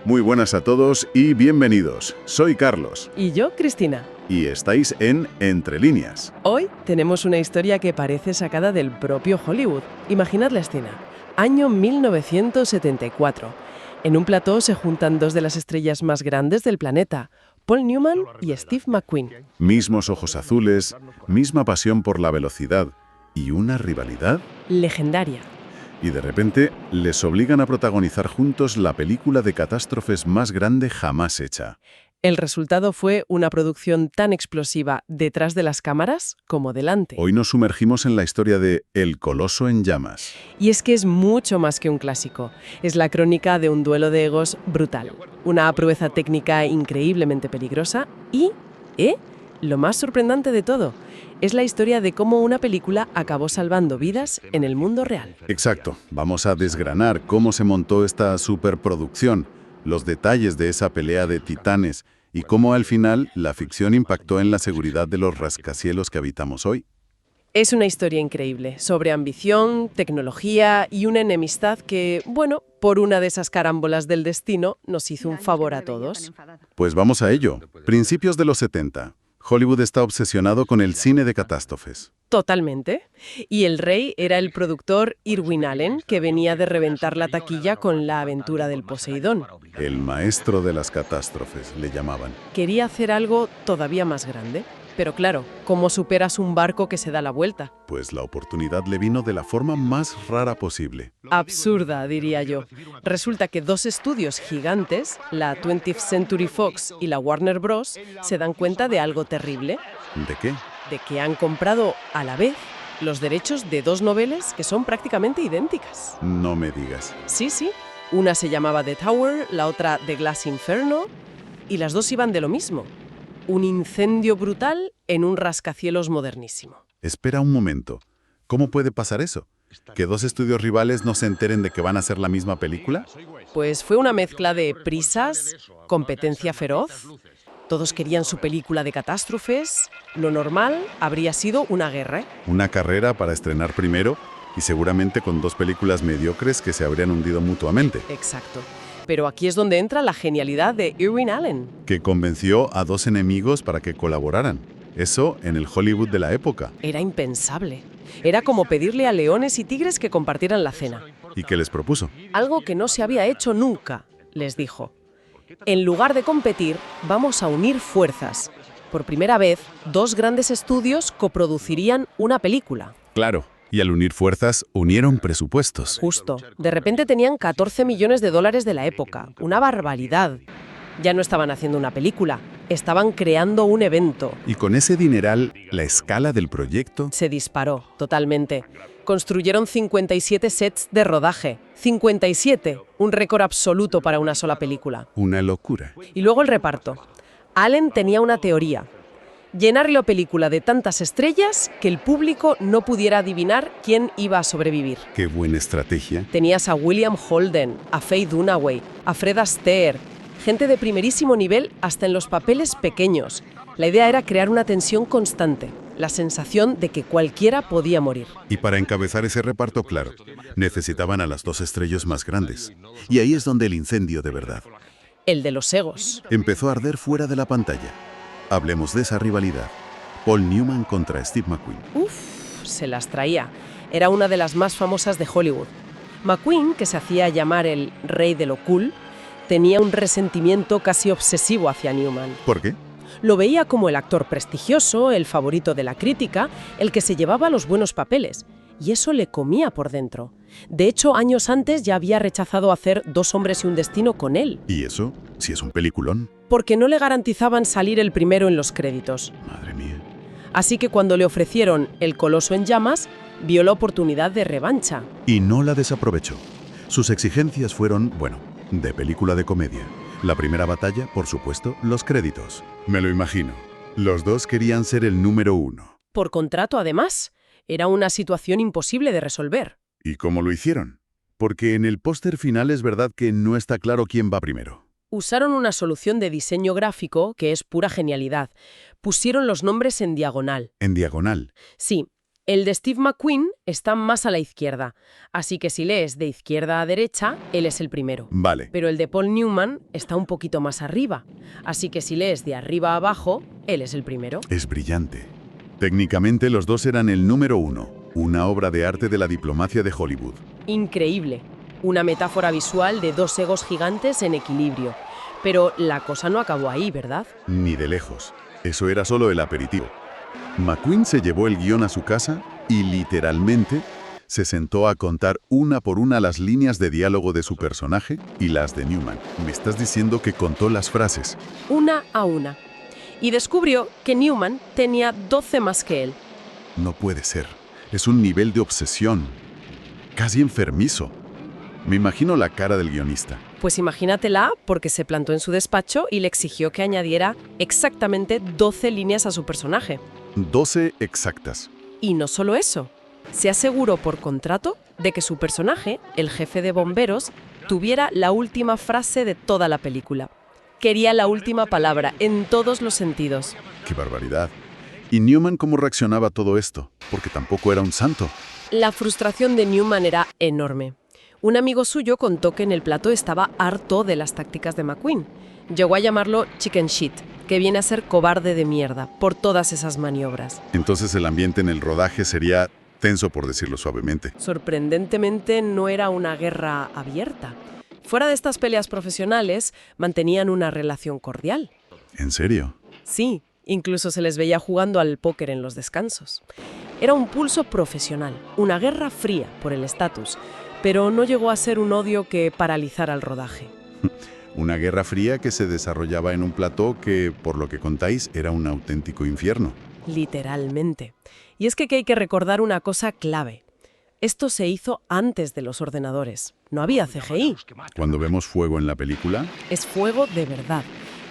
Muy buenas a todos y bienvenidos. Soy Carlos Y yo, Cristina. y estáis en Entre Líneas. Hoy tenemos una historia que parece sacada del propio Hollywood. Imaginad la escena. Año 1974. En un plató se juntan dos de las estrellas más grandes del planeta, Paul Newman y Steve McQueen. Mismos ojos azules, misma pasión por la velocidad y una rivalidad. Legendaria. Y de repente les obligan a protagonizar juntos la película de catástrofes más grande jamás hecha. El resultado fue una producción tan explosiva detrás de las cámaras como delante. Hoy nos sumergimos en la historia de El Coloso en Llamas. Y es que es mucho más que un clásico. Es la crónica de un duelo de egos brutal. Una proeza técnica increíblemente peligrosa y, lo más sorprendente de todo, es la historia de cómo una película acabó salvando vidas en el mundo real. Exacto. Vamos a desgranar cómo se montó esta superproducción, los detalles de esa pelea de titanes y cómo al final la ficción impactó en la seguridad de los rascacielos que habitamos hoy. Es una historia increíble, sobre ambición, tecnología y una enemistad que, bueno, por una de esas carámbolas del destino, nos hizo un favor a todos. Pues vamos a ello. Principios de los 70. Hollywood está obsesionado con el cine de catástrofes. Totalmente. Y el rey era el productor Irwin Allen, que venía de reventar la taquilla con La aventura del Poseidón. El maestro de las catástrofes, le llamaban. Quería hacer algo todavía más grande. Pero claro, ¿cómo superas un barco que se da la vuelta? Pues la oportunidad le vino de la forma más rara posible. Absurda, diría yo. Resulta que dos estudios gigantes, la 20th Century Fox y la Warner Bros., se dan cuenta de algo terrible, ¿De qué? de que han comprado a la vez los derechos de dos novelas que son prácticamente idénticas. No me digas. Sí, sí. Una se llamaba The Tower, la otra The Glass Inferno, y las dos iban de lo mismo. Un incendio brutal en un rascacielos modernísimo. Espera un momento. ¿Cómo puede pasar eso? ¿Que dos estudios rivales no se enteren de que van a hacer la misma película? Pues fue una mezcla de prisas, competencia feroz. Todos querían su película de catástrofes. Lo normal habría sido una guerra. Una carrera para estrenar primero y seguramente con dos películas mediocres que se habrían hundido mutuamente, Exacto. Pero aquí es donde entra la genialidad de Irwin Allen. que convenció a dos enemigos para que colaboraran. Eso en el Hollywood de la época. Era impensable. Era como pedirle a leones y tigres que compartieran la cena. ¿Y qué les propuso? Algo que no se había hecho nunca, les dijo. En lugar de competir, vamos a unir fuerzas. Por primera vez, dos grandes estudios coproducirían una película. Claro. Y al unir fuerzas, unieron presupuestos. Justo. De repente tenían 14 millones de dólares de la época. Una barbaridad. Ya no estaban haciendo una película, estaban creando un evento. Y con ese dineral, la escala del proyecto. Se disparó, totalmente. Construyeron 57 sets de rodaje. 57, un récord absoluto para una sola película. Una locura. Y luego el reparto. Allen tenía una teoría. Llenar la película de tantas estrellas que el público no pudiera adivinar quién iba a sobrevivir. Qué buena estrategia. Tenías a William Holden, a Faye Dunaway, a Fred Astaire, gente de primerísimo nivel hasta en los papeles pequeños. La idea era crear una tensión constante, la sensación de que cualquiera podía morir. Y para encabezar ese reparto, claro, necesitaban a las dos estrellas más grandes. Y ahí es donde el incendio de verdad El de los egos. empezó a arder fuera de la pantalla. Hablemos de esa rivalidad. Paul Newman contra Steve McQueen. Se las traía. Era una de las más famosas de Hollywood. McQueen, que se hacía llamar el rey de lo cool, tenía un resentimiento casi obsesivo hacia Newman. ¿Por qué? Lo veía como el actor prestigioso, el favorito de la crítica, el que se llevaba los buenos papeles. Y eso le comía por dentro. De hecho, años antes ya había rechazado hacer Dos hombres y un destino con él, ¿Y eso? Si es un peliculón. porque no le garantizaban salir el primero en los créditos. Madre mía. Así que cuando le ofrecieron El Coloso en Llamas, vio la oportunidad de revancha. Y no la desaprovechó. Sus exigencias fueron, bueno, de película de comedia. La primera batalla, por supuesto, los créditos. Me lo imagino. Los dos querían ser el número uno. Por contrato, además, era una situación imposible de resolver. ¿Y cómo lo hicieron? Porque en el póster final es verdad que no está claro quién va primero. Usaron una solución de diseño gráfico que es pura genialidad. Pusieron los nombres en diagonal. En diagonal. Sí, El de Steve McQueen está más a la izquierda, así que si lees de izquierda a derecha, él es el primero. Vale. Pero el de Paul Newman está un poquito más arriba, así que si lees de arriba a abajo, él es el primero. Es brillante. Técnicamente los dos eran el número 1, una obra de arte de la diplomacia de Hollywood. Increíble. Una metáfora visual de dos egos gigantes en equilibrio. Pero la cosa no acabó ahí, ¿verdad? Ni de lejos. Eso era solo el aperitivo. McQueen se llevó el guión a su casa y literalmente se sentó a contar una por una las líneas de diálogo de su personaje y las de Newman. Me estás diciendo que contó las frases. Una a una. Y descubrió que Newman tenía 12 más que él. No puede ser. Es un nivel de obsesión. Casi enfermizo. Me imagino la cara del guionista. Pues imagínatela, porque se plantó en su despacho y le exigió que añadiera exactamente 12 líneas a su personaje. 12 exactas. Y no solo eso, se aseguró por contrato de que su personaje, el jefe de bomberos, tuviera la última frase de toda la película. Quería la última palabra, en todos los sentidos. ¡Qué barbaridad! ¿Y Newman cómo reaccionaba a todo esto? Porque tampoco era un santo. La frustración de Newman era enorme. Un amigo suyo contó que en el plató estaba harto de las tácticas de McQueen. Llegó a llamarlo chicken shit, que viene a ser cobarde de mierda, por todas esas maniobras. Entonces el ambiente en el rodaje sería tenso, por decirlo suavemente. Sorprendentemente no era una guerra abierta. Fuera de estas peleas profesionales, mantenían una relación cordial. ¿En serio? Sí, incluso se les veía jugando al póker en los descansos. Era un pulso profesional, una guerra fría por el estatus, pero no llegó a ser un odio que paralizara el rodaje. Una guerra fría que se desarrollaba en un plató que, por lo que contáis, era un auténtico infierno. Literalmente. Y es que hay que recordar una cosa clave. Esto se hizo antes de los ordenadores. No había CGI. Cuando vemos fuego en la película, Es fuego de verdad.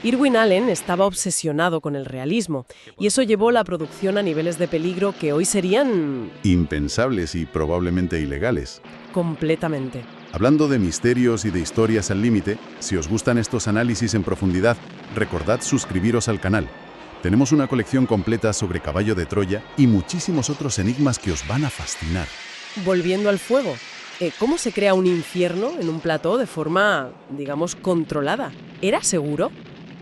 Irwin Allen estaba obsesionado con el realismo, y eso llevó la producción a niveles de peligro que hoy serían impensables y probablemente ilegales. completamente. Hablando de misterios y de historias al límite, si os gustan estos análisis en profundidad, recordad suscribiros al canal. Tenemos una colección completa sobre Caballo de Troya y muchísimos otros enigmas que os van a fascinar. Volviendo al fuego, ¿cómo se crea un infierno en un plató de forma, digamos, controlada? ¿Era seguro?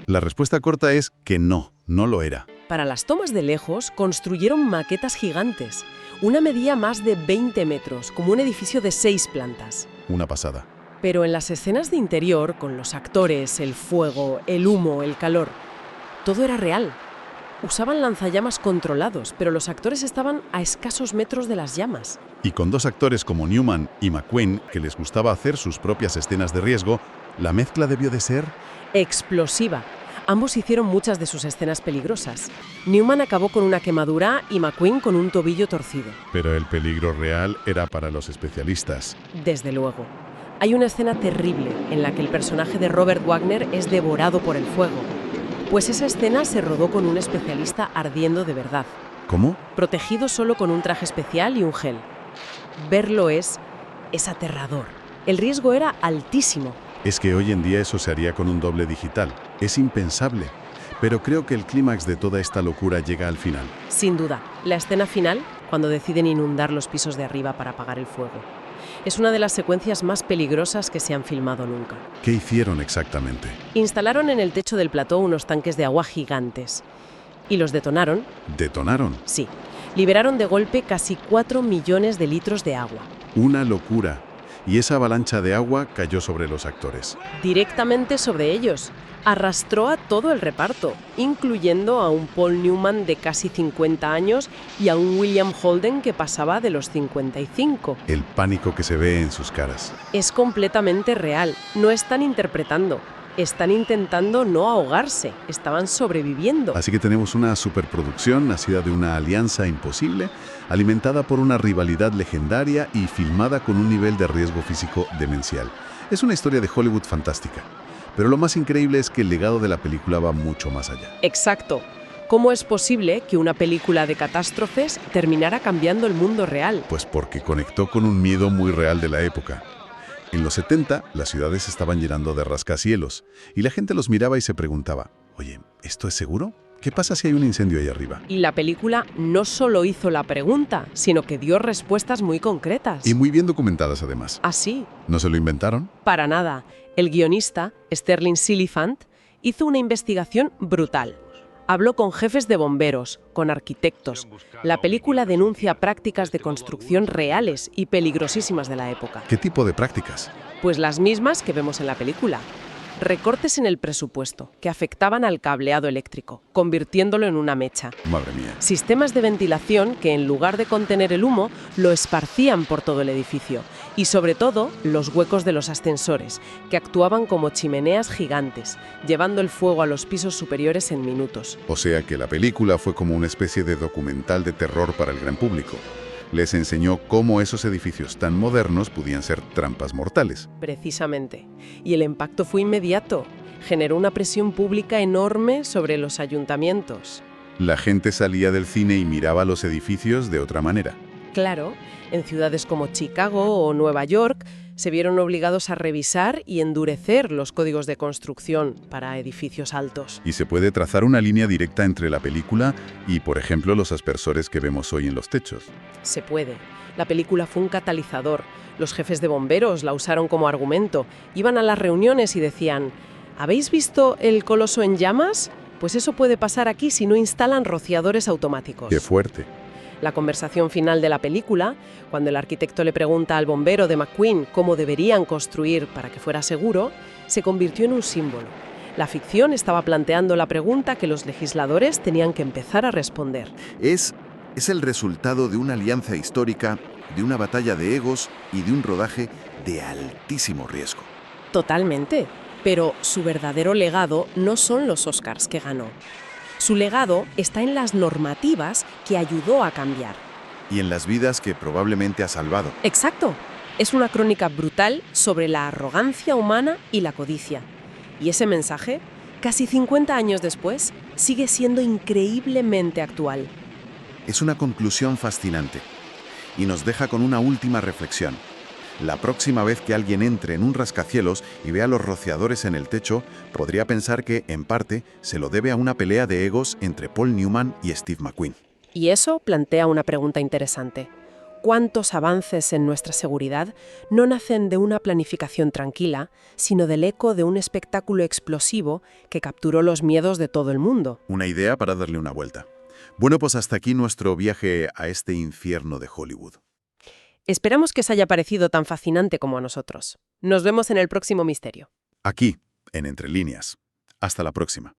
La respuesta corta es que no lo era. Para las tomas de lejos, construyeron maquetas gigantes. Una medía más de 20 metros, como un edificio de 6 plantas. Una pasada. Pero en las escenas de interior, con los actores, el fuego, el humo, el calor, todo era real. Usaban lanzallamas controlados, pero los actores estaban a escasos metros de las llamas. Y con dos actores como Newman y McQueen, que les gustaba hacer sus propias escenas de riesgo, la mezcla debió de ser Explosiva. Ambos hicieron muchas de sus escenas peligrosas. Newman acabó con una quemadura y McQueen con un tobillo torcido. Pero el peligro real era para los especialistas. Desde luego. Hay una escena terrible en la que el personaje de Robert Wagner es devorado por el fuego. Pues esa escena se rodó con un especialista ardiendo de verdad, ¿Cómo? protegido solo con un traje especial y un gel. Verlo es aterrador. El riesgo era altísimo. Es que hoy en día eso se haría con un doble digital. Es impensable. Pero creo que el clímax de toda esta locura llega al final. Sin duda, la escena final, cuando deciden inundar los pisos de arriba para apagar el fuego. Es una de las secuencias más peligrosas que se han filmado nunca. ¿Qué hicieron exactamente? Instalaron en el techo del plató unos tanques de agua gigantes. Y los detonaron, ¿Detonaron? sí. Liberaron de golpe casi 4 millones de litros de agua. Una locura. Y esa avalancha de agua cayó sobre los actores. Directamente sobre ellos. Arrastró a todo el reparto, incluyendo a un Paul Newman de casi 50 años y a un William Holden que pasaba de los 55. El pánico que se ve en sus caras. Es completamente real. No están interpretando. Están intentando no ahogarse. Estaban sobreviviendo. Así que tenemos una superproducción nacida de una alianza imposible, alimentada por una rivalidad legendaria y filmada con un nivel de riesgo físico demencial. Es una historia de Hollywood fantástica. Pero lo más increíble es que el legado de la película va mucho más allá. Exacto. ¿Cómo es posible que una película de catástrofes terminara cambiando el mundo real? Pues porque conectó con un miedo muy real de la época. En los 70, las ciudades se estaban llenando de rascacielos y la gente los miraba y se preguntaba, oye, ¿esto es seguro? ¿Qué pasa si hay un incendio ahí arriba? Y la película no solo hizo la pregunta, sino que dio respuestas muy concretas. Y muy bien documentadas además. Así, ¿No se lo inventaron? para nada. El guionista, Sterling Siliphant, hizo una investigación brutal. Habló con jefes de bomberos, con arquitectos. La película denuncia prácticas de construcción reales y peligrosísimas de la época. ¿Qué tipo de prácticas? Pues las mismas que vemos en la película. Recortes en el presupuesto, que afectaban al cableado eléctrico, convirtiéndolo en una mecha. Madre mía. Sistemas de ventilación que, en lugar de contener el humo, lo esparcían por todo el edificio. Y sobre todo, los huecos de los ascensores, que actuaban como chimeneas gigantes, llevando el fuego a los pisos superiores en minutos. O sea que la película fue como una especie de documental de terror para el gran público. Les enseñó cómo esos edificios tan modernos podían ser trampas mortales. Precisamente. Y el impacto fue inmediato. Generó una presión pública enorme sobre los ayuntamientos. La gente salía del cine y miraba los edificios de otra manera. Claro, en ciudades como Chicago o Nueva York se vieron obligados a revisar y endurecer los códigos de construcción para edificios altos. Y se puede trazar una línea directa entre la película y, por ejemplo, los aspersores que vemos hoy en los techos. Se puede. La película fue un catalizador. Los jefes de bomberos la usaron como argumento. Iban a las reuniones y decían: ¿habéis visto el coloso en llamas? Pues eso puede pasar aquí si no instalan rociadores automáticos. ¡Qué fuerte! La conversación final de la película, cuando el arquitecto le pregunta al bombero de McQueen cómo deberían construir para que fuera seguro, se convirtió en un símbolo. La ficción estaba planteando la pregunta que los legisladores tenían que empezar a responder. Es el resultado de una alianza histórica, de una batalla de egos y de un rodaje de altísimo riesgo. Totalmente. Pero su verdadero legado no son los Oscars que ganó. Su legado está en las normativas que ayudó a cambiar. Y en las vidas que probablemente ha salvado. Exacto. Es una crónica brutal sobre la arrogancia humana y la codicia. Y ese mensaje, casi 50 años después, sigue siendo increíblemente actual. Es una conclusión fascinante. Y nos deja con una última reflexión. La próxima vez que alguien entre en un rascacielos y vea los rociadores en el techo, podría pensar que, en parte, se lo debe a una pelea de egos entre Paul Newman y Steve McQueen. Y eso plantea una pregunta interesante. ¿Cuántos avances en nuestra seguridad no nacen de una planificación tranquila, sino del eco de un espectáculo explosivo que capturó los miedos de todo el mundo? Una idea para darle una vuelta. Bueno, pues hasta aquí nuestro viaje a este infierno de Hollywood. Esperamos que os haya parecido tan fascinante como a nosotros. Nos vemos en el próximo misterio. Aquí, en Entre Líneas. Hasta la próxima.